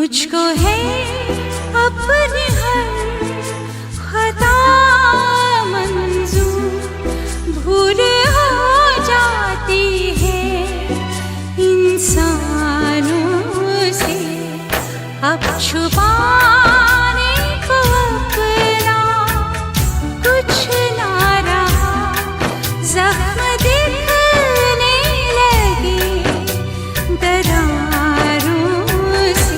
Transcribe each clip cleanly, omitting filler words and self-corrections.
मुझको है अपनी हर खता मंजूर, भूल हो जाती है इंसानों से। अब छुपाने को अपना कुछ ना रहा, जख्म दिखने लगे दरारों से।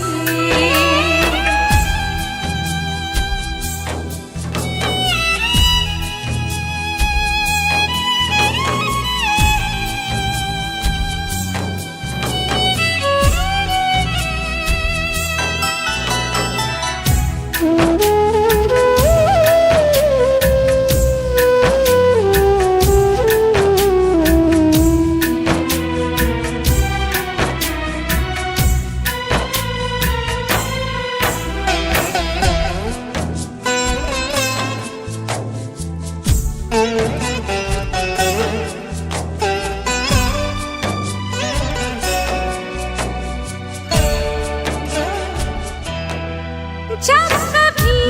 जब कभी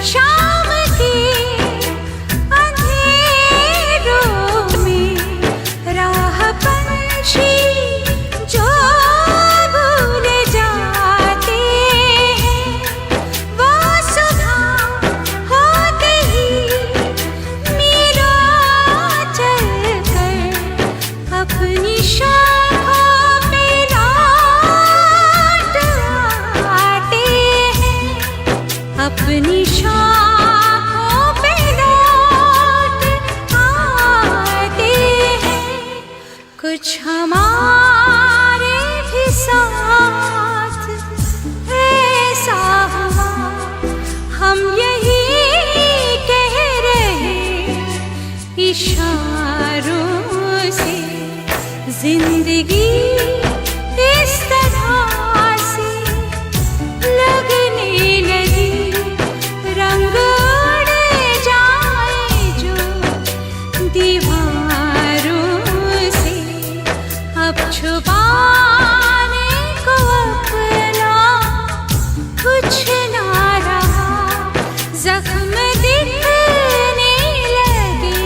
शाम के अंधेरों में राह पंछी जो भूल जाते हैं, वो सुबह होते ही मीलों चलकर अपनी शाखों पे लौट आते हैं, अपनी शाखों पे लौट आते हैं। कुछ हमारे भी साथ ऐसा हुआ, हम यही कह रहे इशारों से। जिंदगी इस तरह से लगने लगी, रंग उड़ जाए जो दीवारों से। अब छुपाने को अपना कुछ ना रहा, जख्म दिखने लगे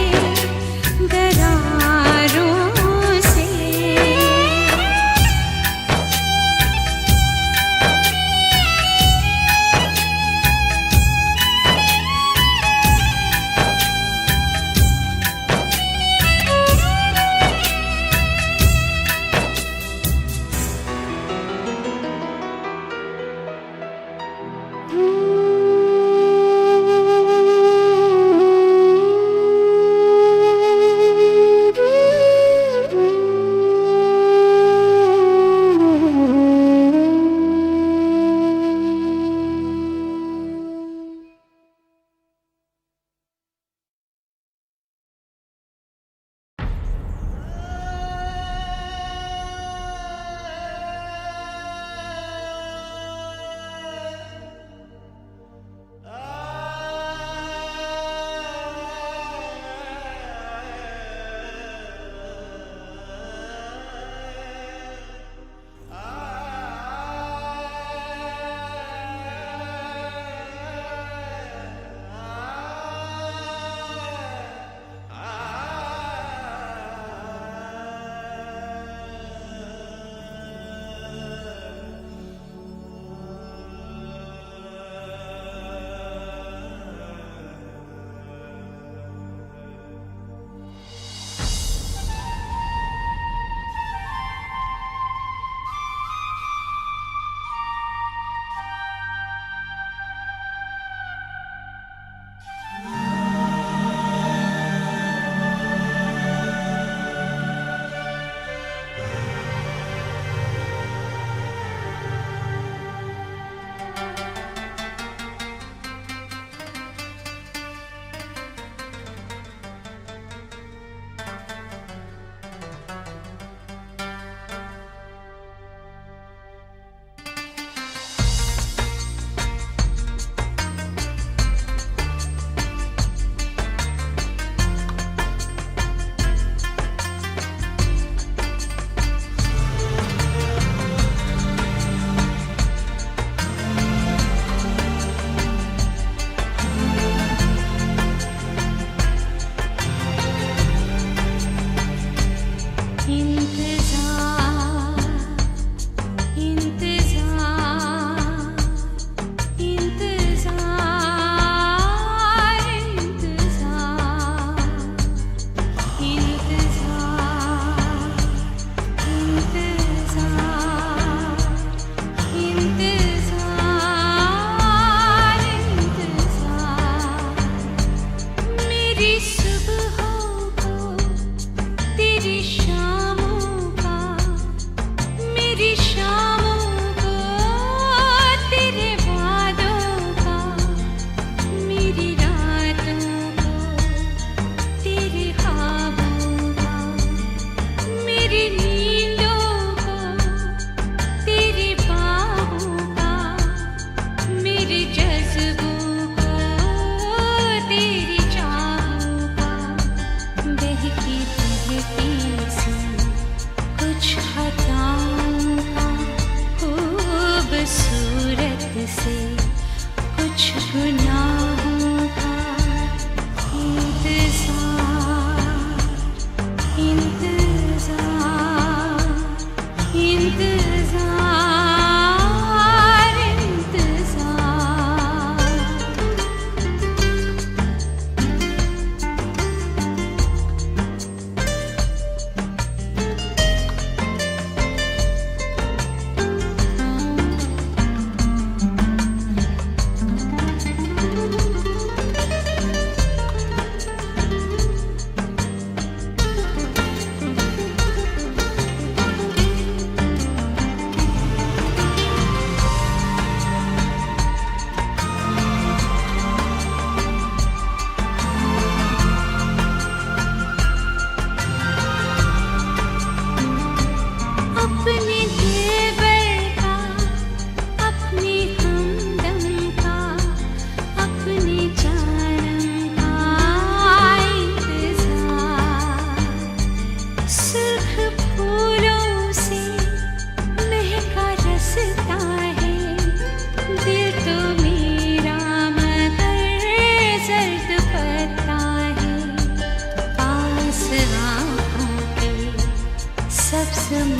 दरारों से।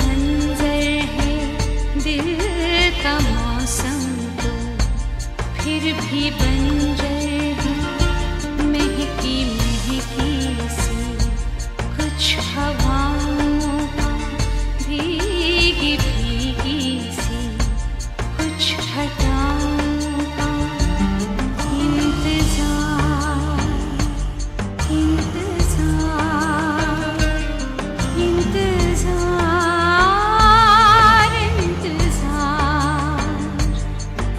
मंजर है दिल का मौसम तो फिर भी बंजर है महकी महकी सी कुछ हवाओं का भीगी भीगी सी कुछ घटाओं का इंतजार इंतजार इंतजार इंतजार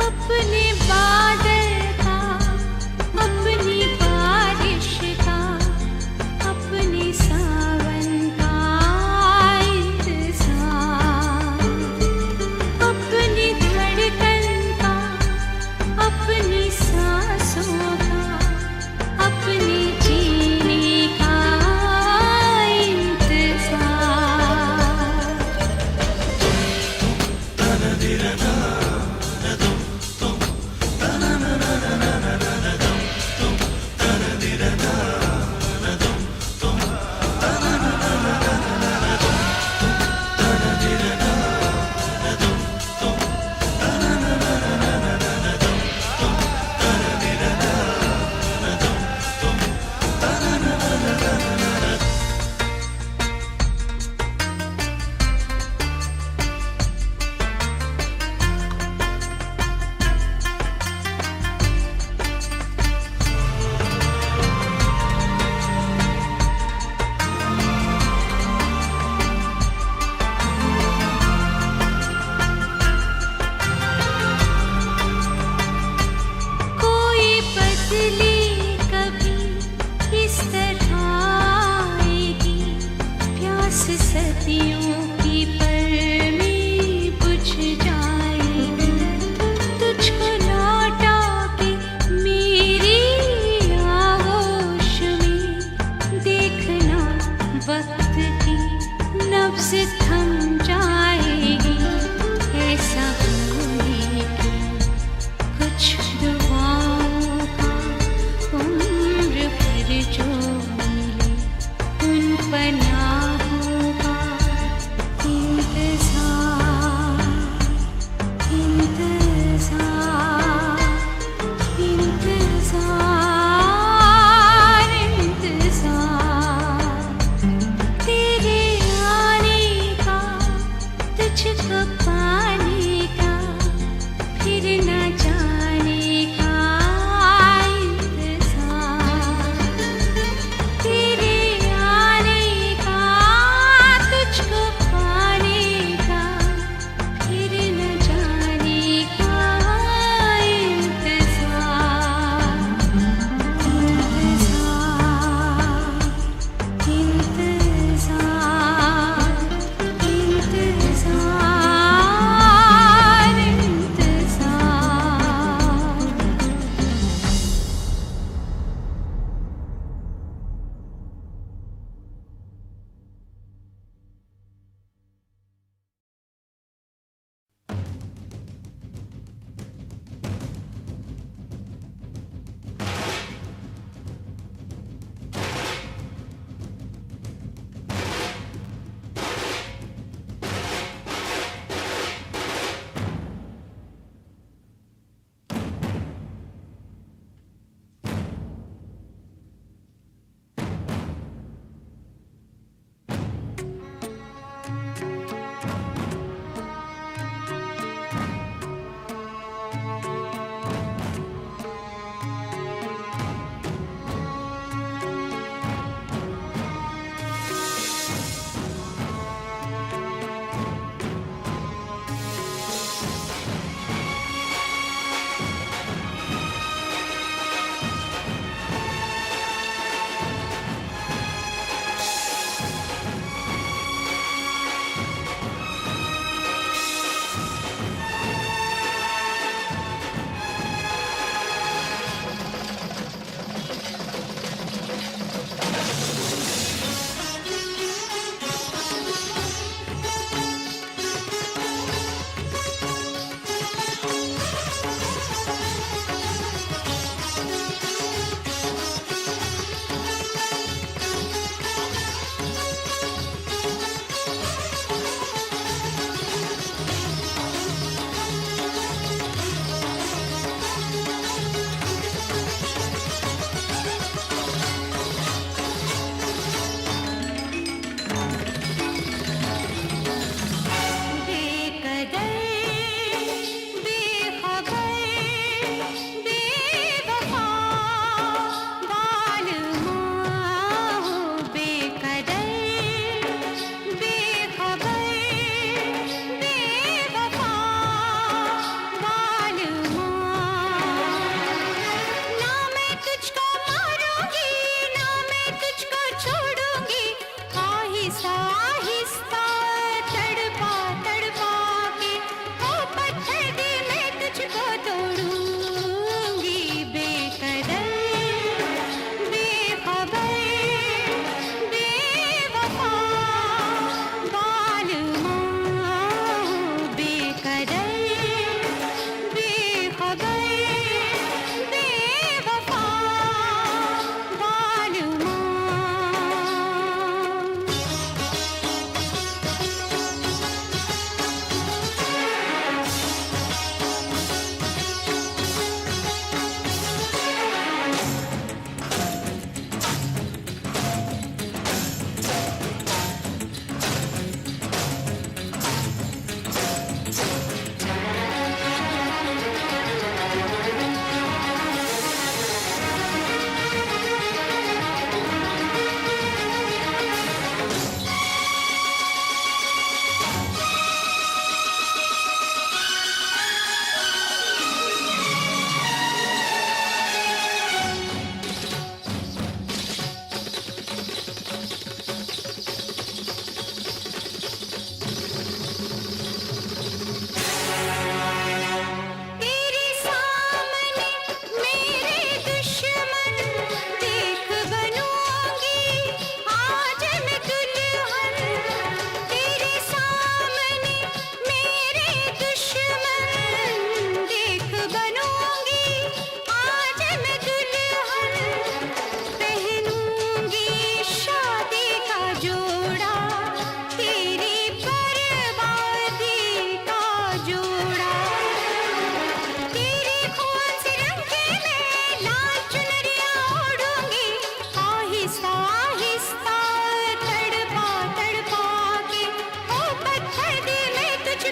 अपने बादल का अपनी बारिश का अपने सावन का इंतजार अपनी धड़कन का अपनी सांसों का अपने जीने का इंतजार कोई बदली कभी इस तरह आएगी प्यास सदियों की पल में बुझ जाएगी तुझको लौटा के मेरी आगोश में देखना वक्त की नब्ज़ थम जाएगी ऐसा होने की कुछ दुआओं का उम्र भर जो मिले उन पनाहों का इंतजार इंतजार इंतजार इंतजार तेरे आने का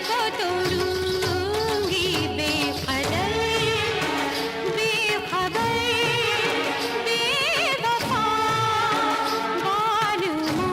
को तोड़ूंगी बेकदर बेखबर बेवफा बानुमा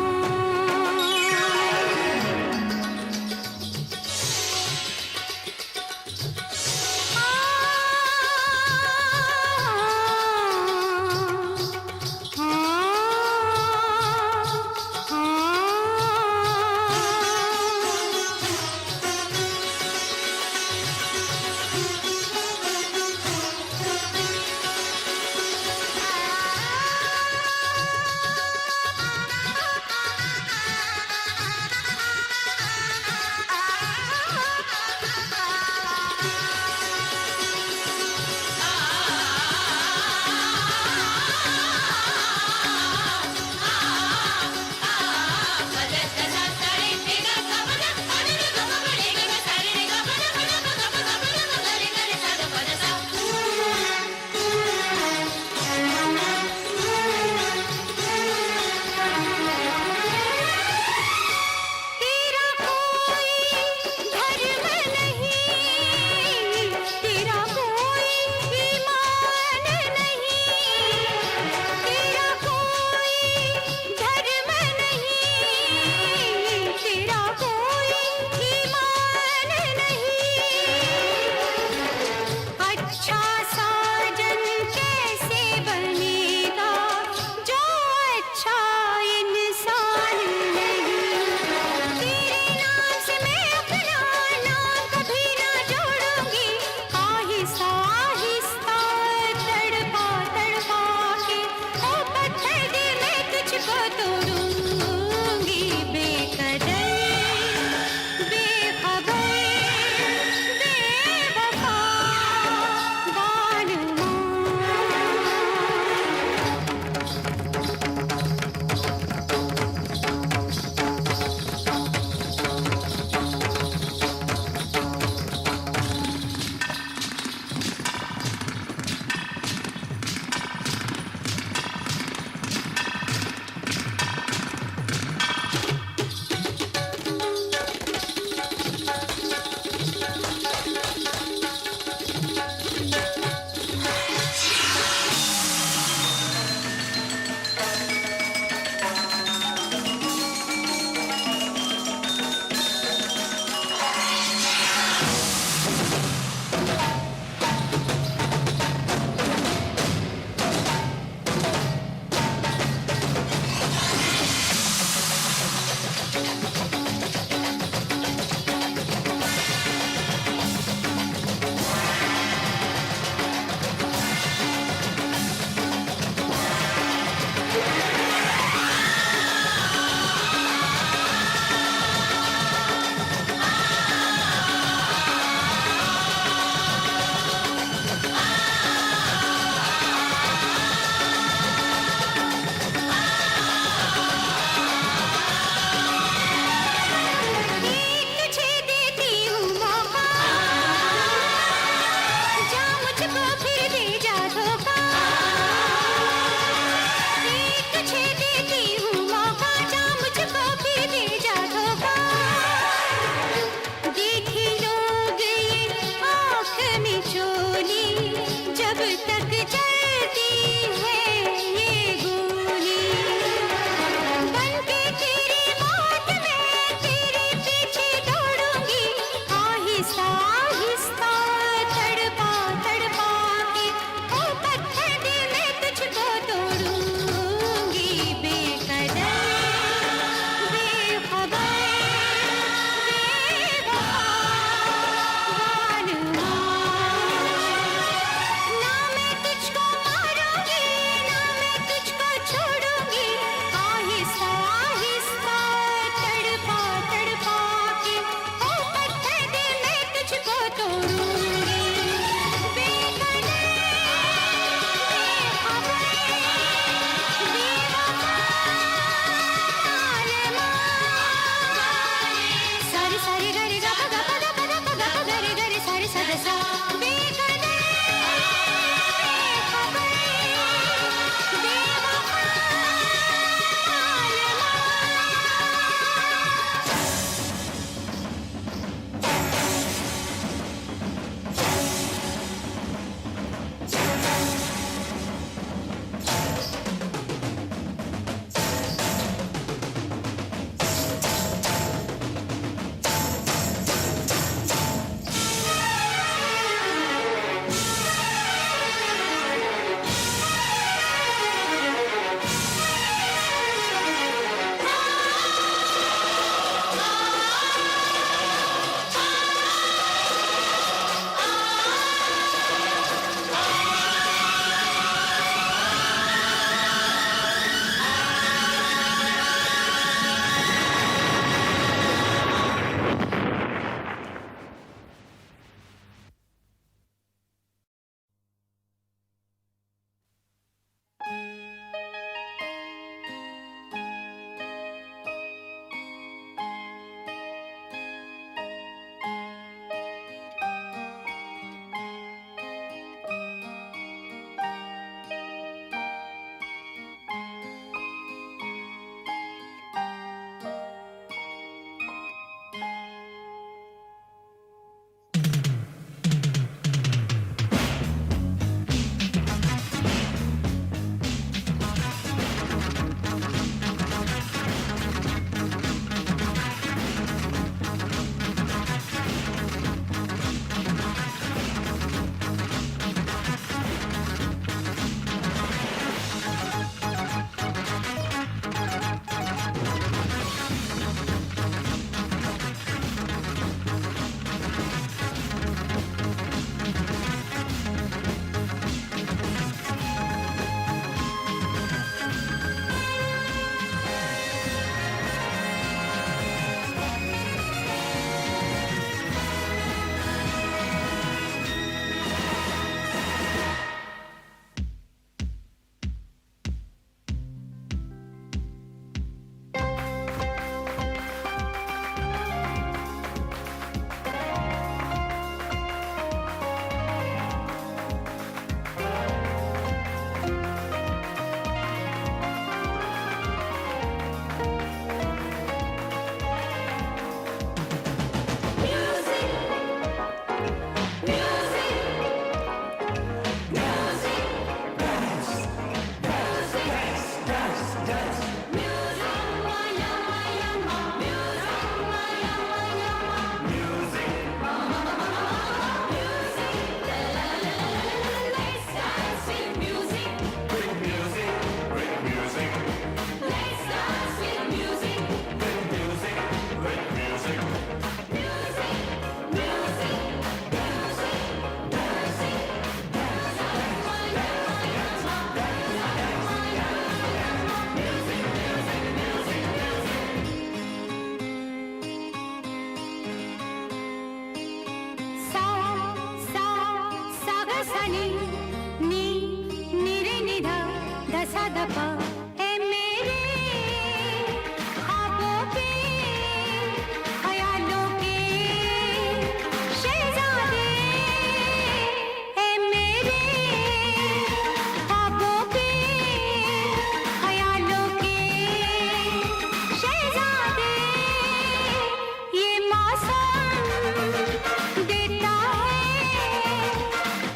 मौसम देता है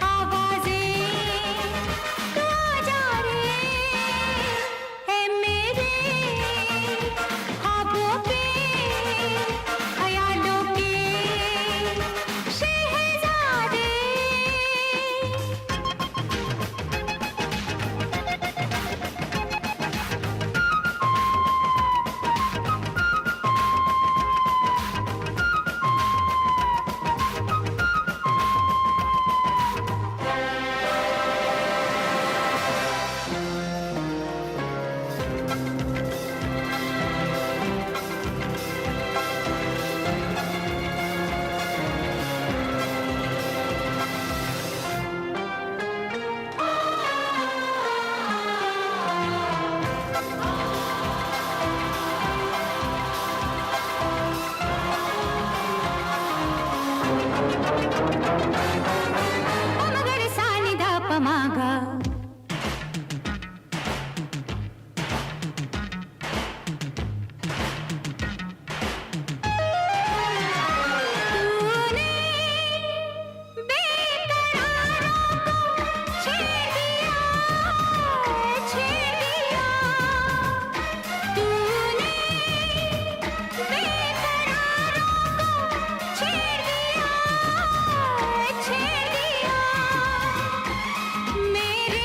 आवाजें, तू आजा रे है मेरे ख्वाबों पे ख्यालों के शहजादे। मगर सानिदा पमागा तूने बेकरारों को छेड़ दिया, छेड़ दिया। तूने बेकरारों को छेड़ दिया, छेड़ दिया। मेरे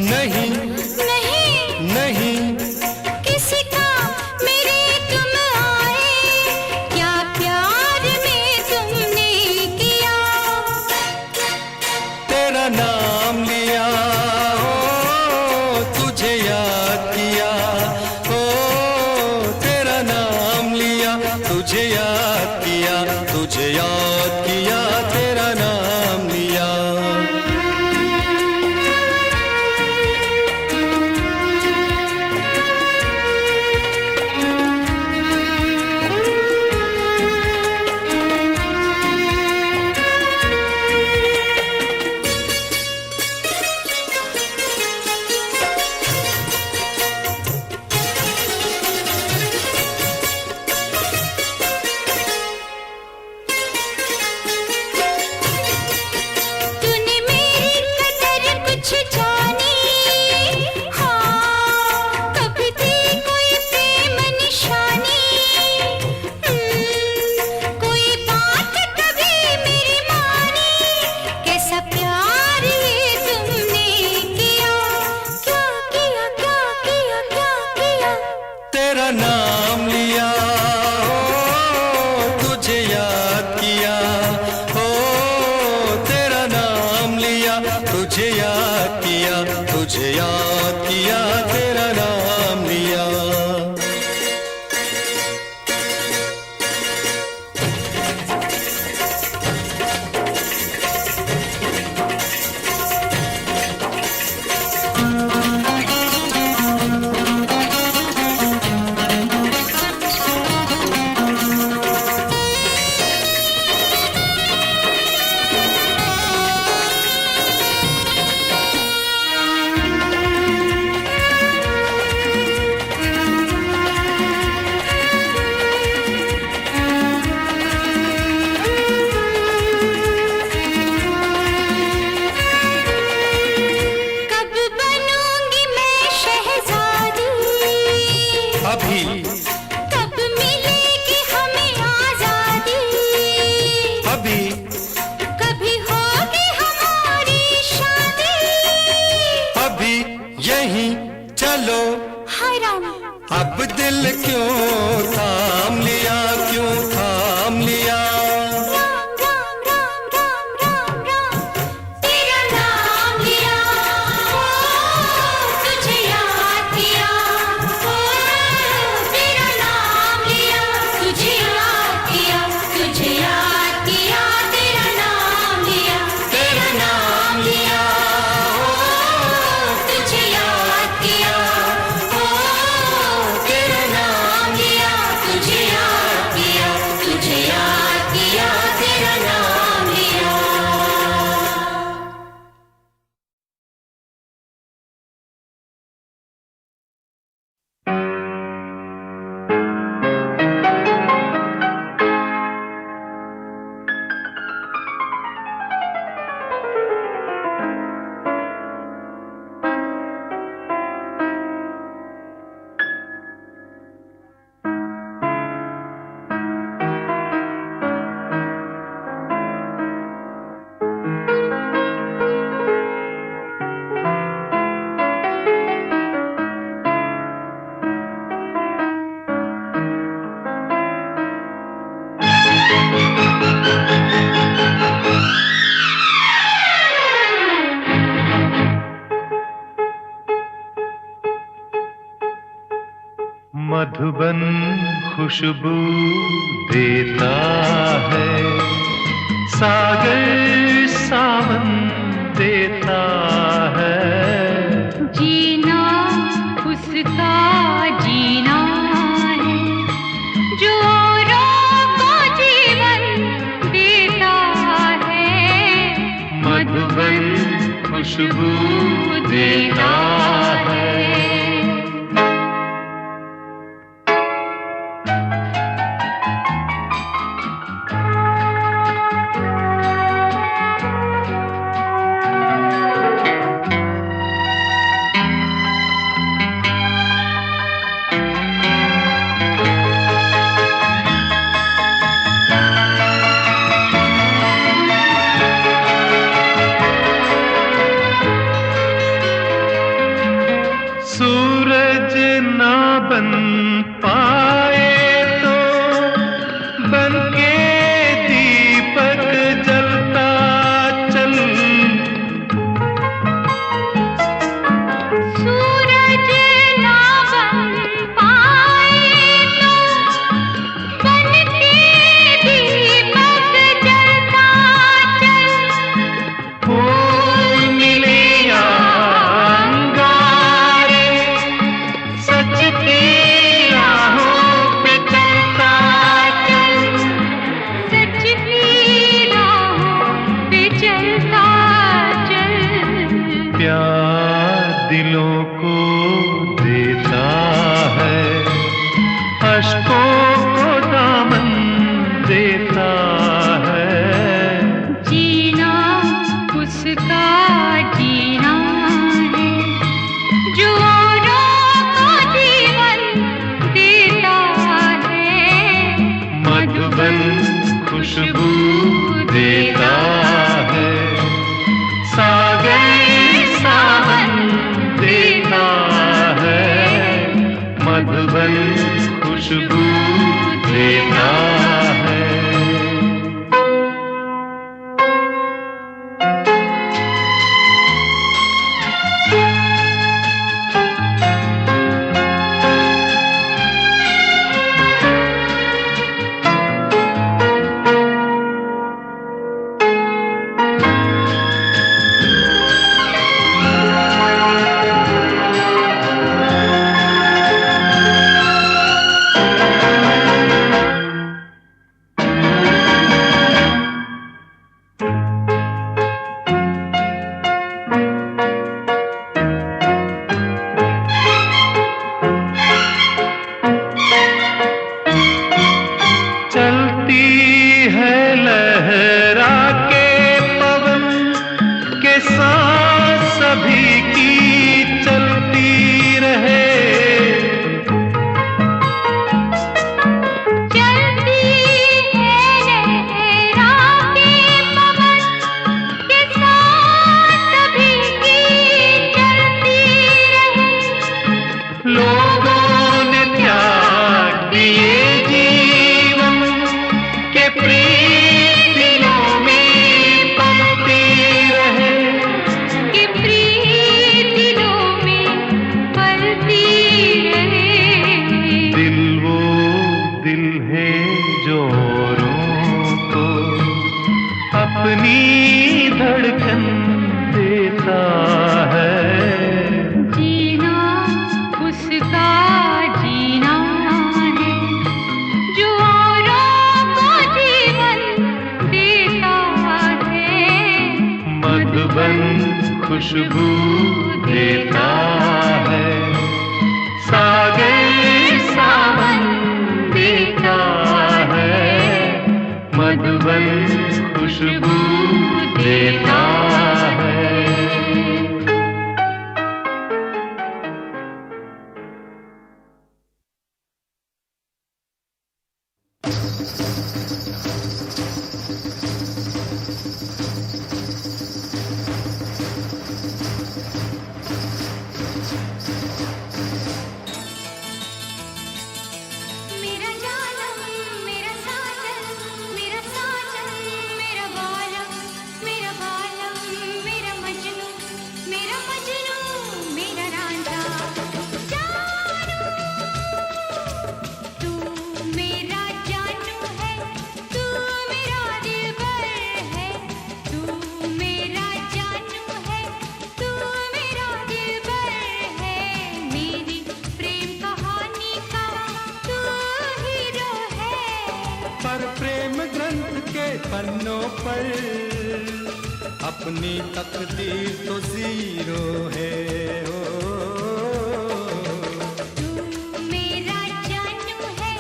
नहीं नहीं नहीं किसी का मेरे तुम आए, क्या प्यार में तुमने किया। तेरा नाम लिया हो, तुझे याद किया हो, तेरा नाम लिया, तुझे याद किया, तुझे याद किया, तेरा नाम लिया। तूने मेरी कदर कुछ जानी, हाँ कभी थी कोई प्रेम निशानी। कोई बात कभी मेरी मानी, कैसा प्यार ये तुमने किया। क्या किया क्या किया क्या किया। तेरा नाम लिया हो, तुझे याद किया हो, तेरा नाम लिया, तुझे याद किया, तुझे याद किया, तेरा नाम लिया। कब बनूंगी मैं शहजादी, अभी कब मिलेगी हमें आजादी। अभी कभी होगी हमारी शादी। अभी यहीं चलो, हराम अब दिल क्यों थाम लिया, क्यों थाम लिया। राम राम राम राम राम राम, तेरा नाम लिया, ओ तुझे याद किया। ओ तेरा नाम लिया, तुझे याद किया, तुझे याद किया, तेरा नाम लिया। तेरा नाम लिया, ओ तुझे याद किया। ओ तेरा नाम लिया, तुझे याद किया, तुझे याद किया, तेरा नाम लिया। मधुबन खुशबू देता है, सागर सावन देता है। जीना उसका जीना है, जो औरों को जीवन देता है। मधुबन खुशबू देता है। सूरज ना बन पाए तो बन के दीपक जलता चल। सूरज ना बन पाए तो बन के दीपक जलता चल। फूल मिले या अंगारे, सच की राहों पे चलता चल। सच की राहों पे चलता चल। प्यार दिलों को देता है, अश्कों को दामन देता है। जीना उसका जीना है जो औरों को जीवन देता है। मधुबन खुशबू देता है, सागर सावन देता है। मधुबन खुशबू देता है। चलती है लहरा के पवन के साथ सभी की चलती रहे। चलती है लहरा के पवन के साथ सभी की चलती रहे। लोगों ने त्याग दिए जीवन के प्रीत दिलों में पलती रहे। कि प्रीत दिलों में पलती रहे। दिल वो दिल है जो औरों को अपनी धड़कन देता है। जीना उसका जीना है जो औरों को जीवन देता है। मधुबन खुशबू देता है, सागर सावन देता है। मधुबन खुशबू देता है। मेरा जालम मेरा साजन मेरा साजन मेरा बालम मेरा बालम मेरा मजनू मेरा रांझा। जानू तू मेरा जानू है, तू मेरा दिलबर है। तू मेरा जानू है, तू मेरा दिलबर है। मेरी प्रेम कहानी का तू हीरो है। पर प्रेम ग्रंथ के पन्नों पर अपनी तकदीर तो जीरो है। तू मेरा जानू है,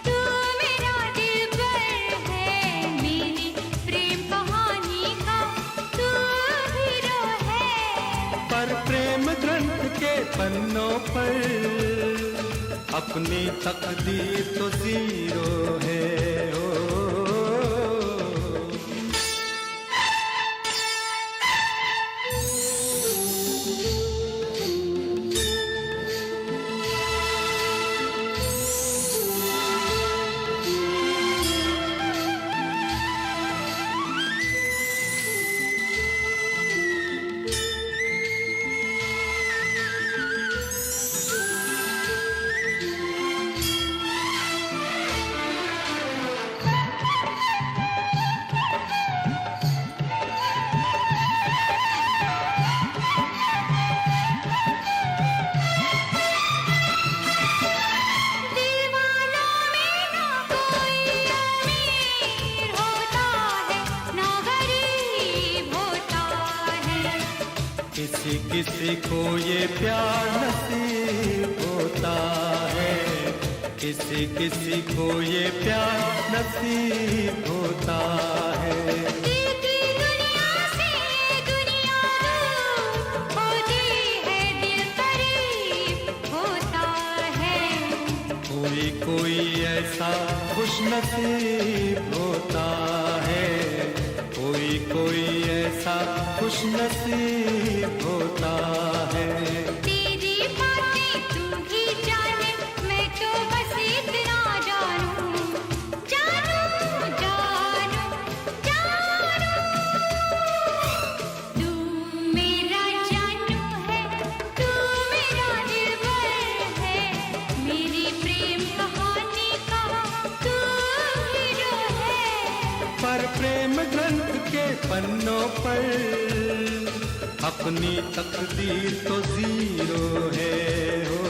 तू मेरा दिलबर है। मेरी प्रेम कहानी का तू हीरो है। पर प्रेम ग्रंथ के पन्नों पर अपनी तकदीर तो जीरो है। को ये प्यार नसीब होता है, किसी किसी को ये प्यार नसीब होता है। दीदी दुनिया से दुनिया दूर होती है, दिल करीब होता है। कोई कोई ऐसा खुश नसीब होता है, कोई कोई ऐसा खुश नसीब होता है। तेरी बातें तू ही जाने, मैं तो बस इतना जानूं, जानूं जानूं जानूं। तू मेरा जानू है, तू मेरा दिलबर है, मेरी प्रेम कहानी का तू हीरो है। पर प्रेम ग्रंथ के पन्नों पर अपनी तकदीर तो जीरो है हो।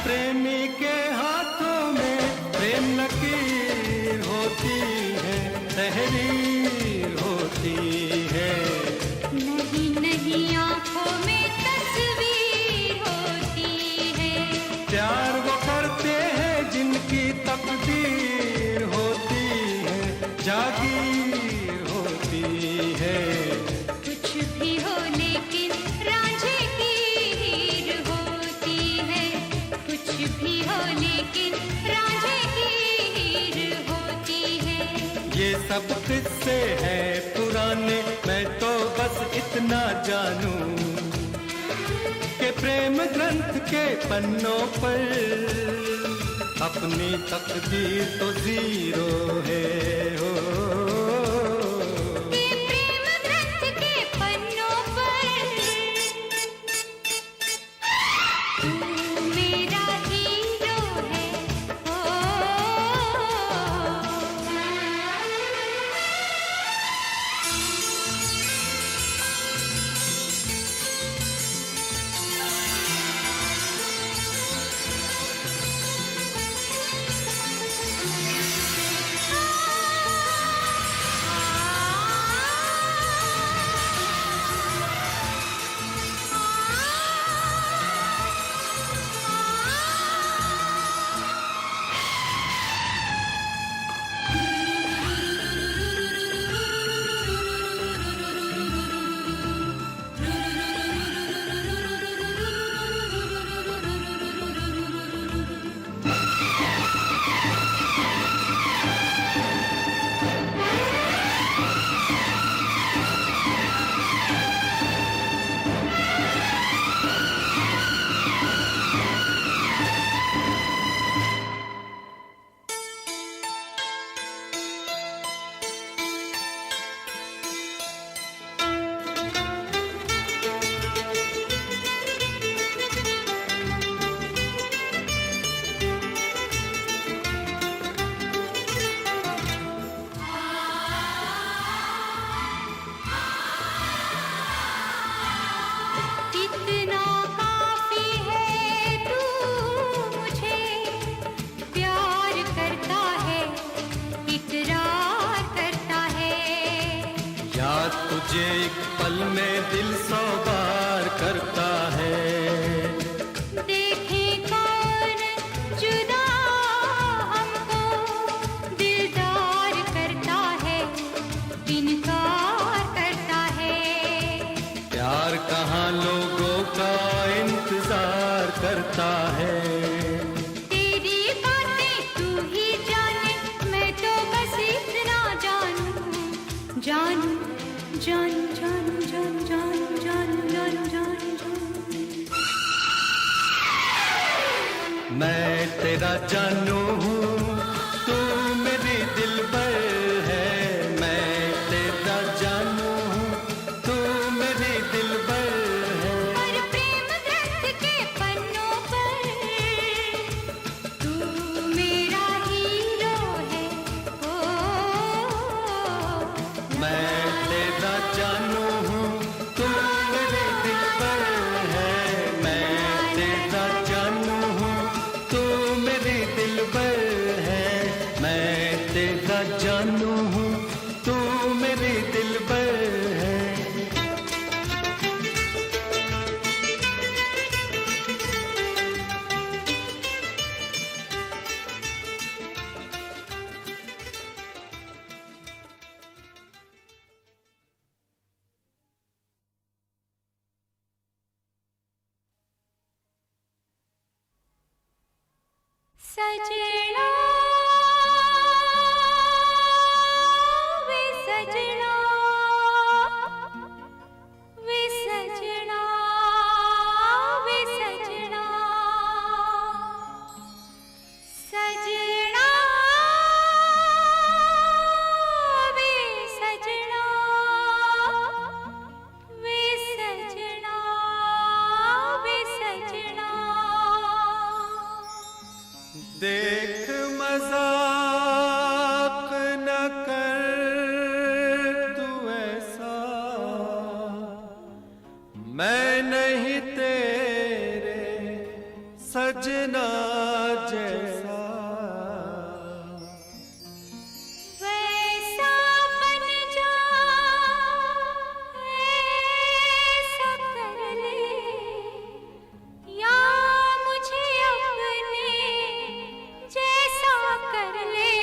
प्रेमी के हाथों में प्रेम लकीर होती है, तहरीर होती है। नहीं नहीं आंखों में तस्वीर होती है। प्यार वो करते हैं जिनकी तकदीर होती है, जागीर होती है। कुछ भी हो लेकिन रांझे की हीर होती है, कुछ भी हो लेकिन रांझे की हीर होती है। ये सब किस्से हैं पुराने, मैं तो बस इतना जानूं कि प्रेम ग्रंथ के पन्नों पर अपनी तकदीर तो जीरो है हो। ये प्रेम ग्रंथ के पन्नों पर तू मेरा हीरो है ओ। तुझे एक पल में दिल 100 बार करता है। देखे कौन जुदा हमको दिलदार करता है, इनकार करता है। प्यार कहाँ लोगों का इंतजार करता है। तेरी बातें तू ही जाने, मैं तो बस इतना जानूं, जानूं जानूं जानूं जानूं जानूं जानूं जानूं जानूं जानूं। मैं तेरा जानू हूँ, तू मेरी दिलबर है। मैं तेरा जानू हूँ, तू मेरी दिलबर है। और प्रेम ग्रंथ के पन्नों पर तू मेरा हीरो है। ओ मैं तेरा जानू हूँ, तू मेरी दिलबर है। मैं तेरा जानू हूँ, तू मेरी दिलबर है। मैं तेरा जानू हूँ, तू मेरी दिलबर है। सजना वे सजना वे सजना वे सजना सजना वे सजना वे सजना वे सजना। देख मजाक न कर तू ऐसा, मैं नहीं तेरे सजना जैसा। वैसा बन जा ऐसा कर ले, या मुझे अपने जैसा कर ले।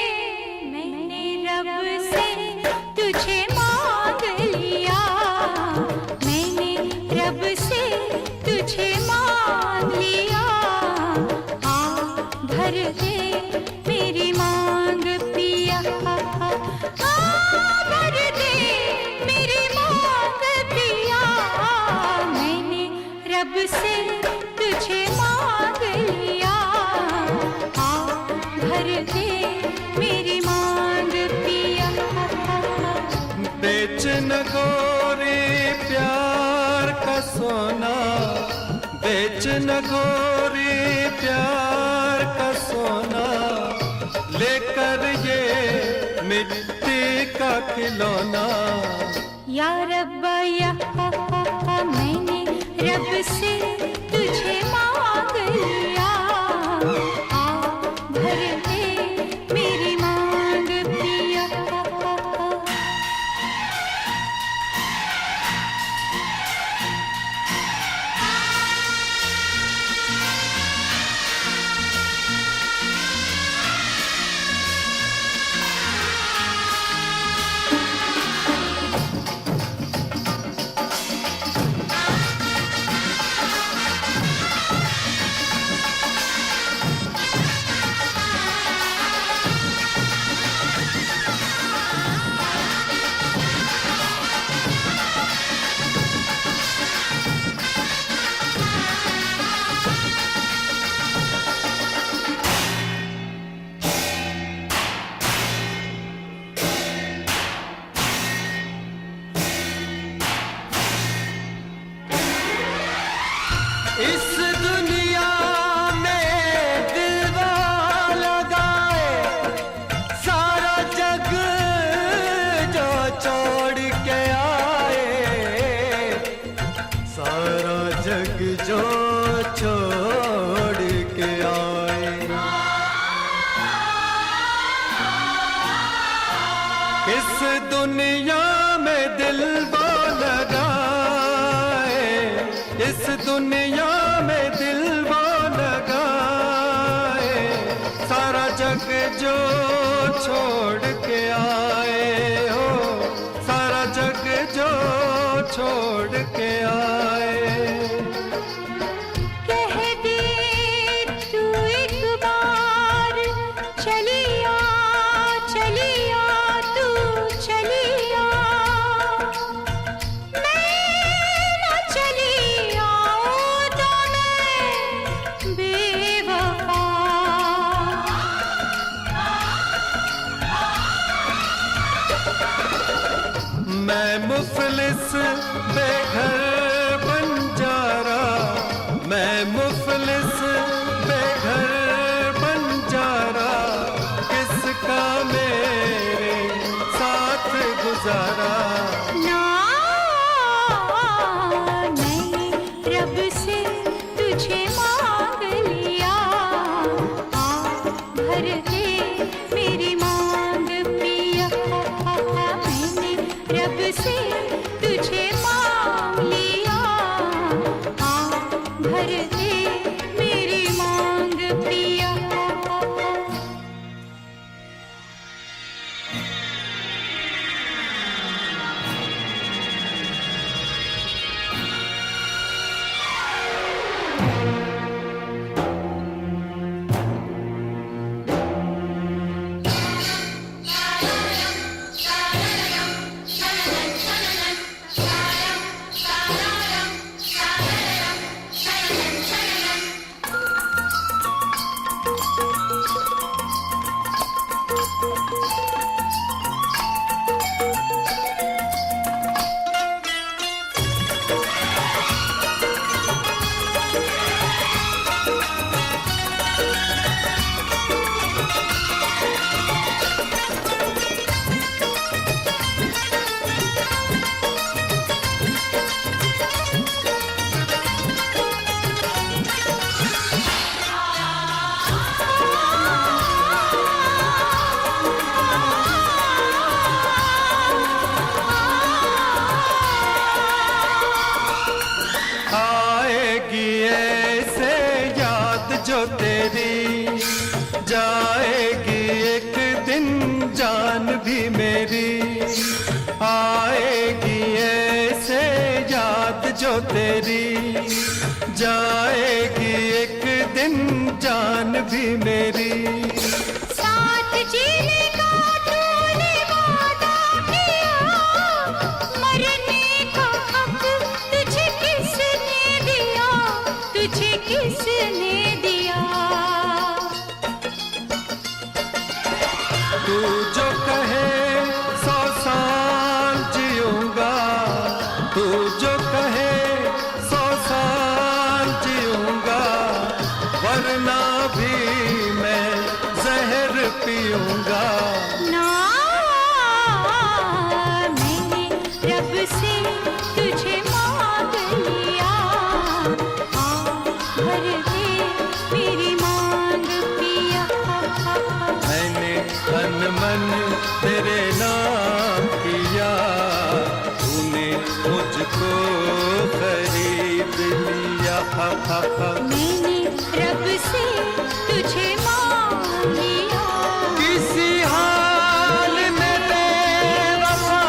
मैंने रब से तुझे मांग लिया, मैंने रब से तुझे मांग लिया। आ भर दे मेरी मांग पिया, आ भर दे मेरी मांग पिया। मैंने रब से तुझे मांग लिया, आ भर दे मेरी मांग पिया। बेच न गोरे प्यार का सोना, बेच न गोरे प्यार का सोना। लेकर ये मिट्टी का खिलौना। या रब्बा या मैंने रब से तुझे मांग लिया, आ भर दे मेरी मांग पिया। इस दुनिया में दिलवा लगाए, सारा जग जो छोड़ के आए, सारा जग जो छोड़ के आए। इस दुनिया में दिलवा लगाए, इस दुनिया में दिलवा लगाए, सारा जग जो छोड़ के आए हो, सारा जग जो छोड़ के आए। कह दे तू एक बार चलिया चलिया तू चलिया, मैं न चली आऊं तो मैं बेवफा मुफलिस बेघर बंजारा, मैं मुफलिस बेघर बंजारा, किसका मेरे साथ गुजारा। ना मैंने रब से तुझे मांग लिया, आ भर दे मेरी मांग पिया। मैंने रब से तुझे मांग लिया, आ भर दे मेरी मांग पिया। आएगी ऐसे याद जो तेरी, जाएगी एक दिन जान भी मेरी। आएगी ऐसे याद जो तेरी, जाएगी एक दिन जान भी मेरी। साथ जीने का तूने वादा किया, मरने का हक तुझे किसने दिया, तुझे किसने दिया। तू जो कहे 100 साल जीऊंगा, तू जो कहे 100 साल जीऊंगा, वरना भी मैं जहर पीऊंगा। ना मैंने रब से तुझे मांग लिया, आ भर दे मेरी मांग पिया। मैंने तन मन तेरे नाम किया, तूने मुझको खरीद लिया। मैंने रब से तुझे मांग लिया, किसी हाल में बेवफा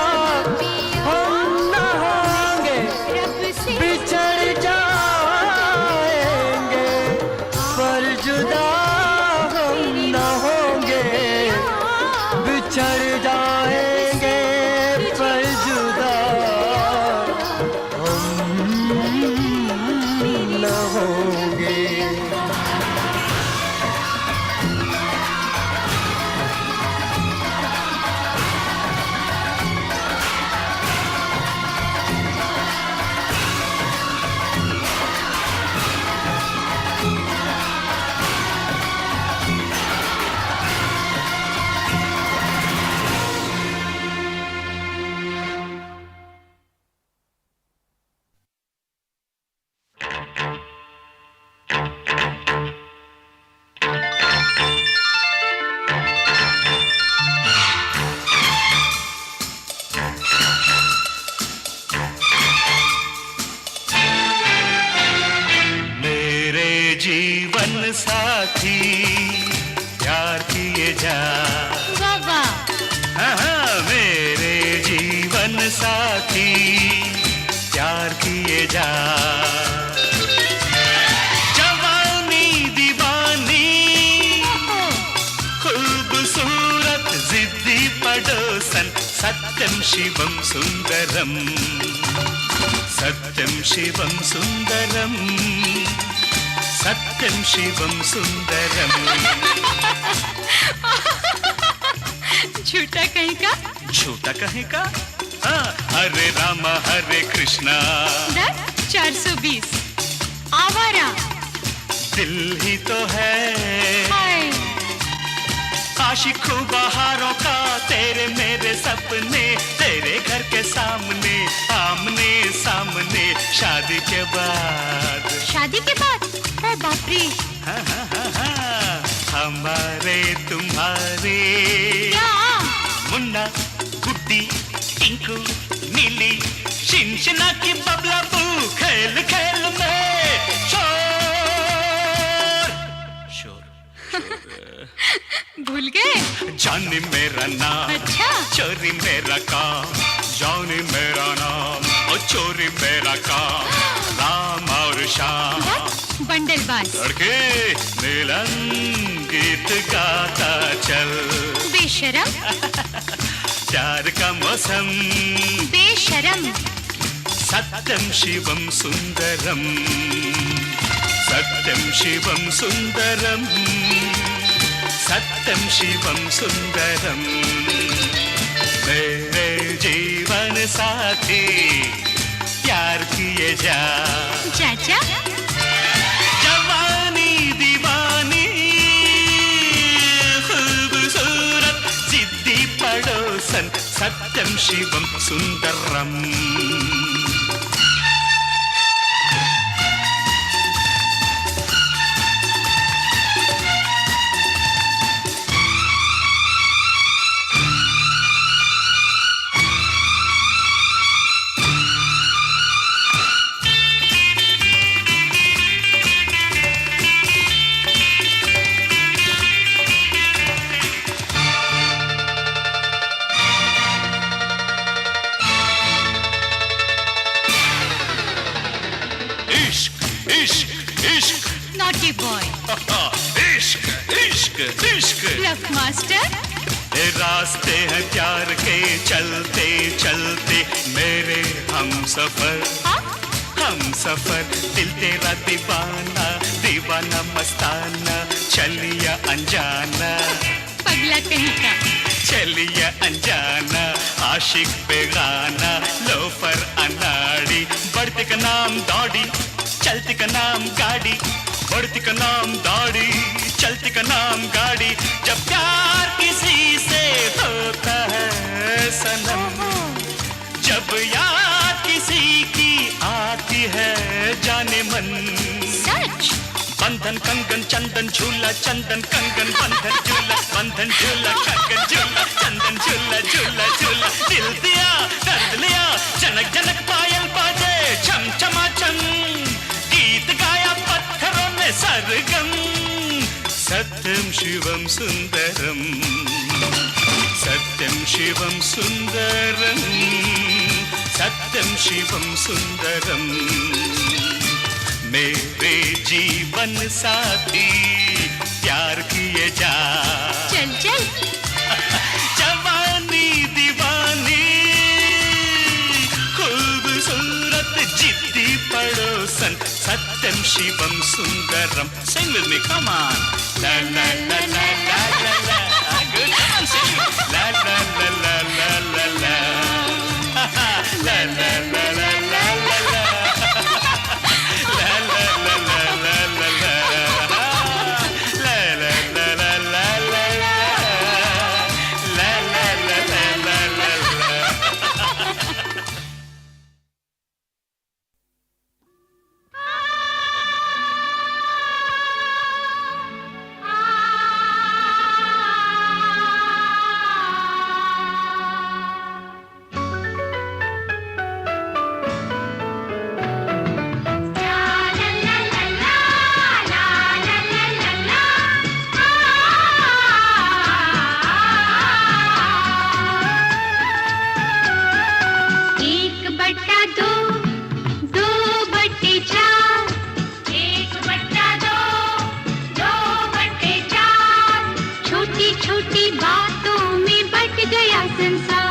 हम न होंगे, रब से बिछड़ जाएंगे पर जुदा हम न होंगे, बिछड़ जाएंगे पर जुदा हम न होंगे। जीवन साथी प्यार किए जा, बाबा हाँ मेरे जीवन साथी प्यार किए जा। जवानी दीवानी खूबसूरत जिद्दी पड़ोसन, सत्यम शिवम सुंदरम, सत्यम शिवम सुंदरम, सत्यम शिवम सुंदरम। झूठा कहीं का, झूठा कहीं का, हरे राम हरे कृष्णा। 420 आवारा दिल ही तो है हाय आशिकों बहारों का, तेरे मेरे सपने तेरे घर के सामने आमने सामने शादी के बाद। शादी के बाद ओ बाप रे हाँ, हाँ, हाँ, हाँ, हमारे तुम्हारे क्या मुन्ना गुड्डी टिंकू नीली शिनशिना की बबला बू खेल खेल में शोर शोर भूल गए जानी मेरा नाम अच्छा चोरी मेरा काम, जानी मेरा नाम और चोरी मेरा काम, राम और श्याम बंडलबाज लड़के मिलन गीत गाता चल, बेशरम प्यार का मौसम बेशरम सत्यम शिवम सुंदरम, सत्यम शिवम सुंदरम, सत्यम शिवम सुंदरम, मेरे जीवन साथी प्यार किए जा चाचा जवानी दीवानी खूबसूरत जिद्दी पड़ोसन सत्यम शिवम सुंदरम। नॉटी बॉय इश्क इश्क इश्क ब्लफ मास्टर ये रास्ते हैं प्यार के चलते चलते मेरे हम सफर दिल तेरा दीवाना दीवाना मस्ताना चलिया अनजाना पगला कहीं का चलिया अनजाना आशिक बेगाना लोफर अनाड़ी बढ़ती का नाम दौड़ी चलती का नाम गाड़ी बढ़ती का नाम दाढ़ी चलती का नाम गाड़ी जब प्यार किसी से होता है सनम जब याद किसी की आती है जाने मन सच बंधन कंगन चंदन झूला चंदन कंगन बंधन झूला कंगन झूला चंदन झूला झूला झूला दिल दिया दर्द लिया जनक जनक पायल बाजे छम छमा छम गीत गाया पत्थरों में सरगम सत्यम शिवम सुंदरम सत्यम शिवम सुंदरम सत्यम शिवम सुंदरम मेरे जीवन साथी प्यार किए जा चल चल जवानी दीवानी खूबसूरत जिद्दी पड़ोसन सत्यम Shivam Sundaram sing with me come on la la la la la la la good come on sing la la la la la la la la la la la la la la छोटी छोटी बातों में बट गया संसार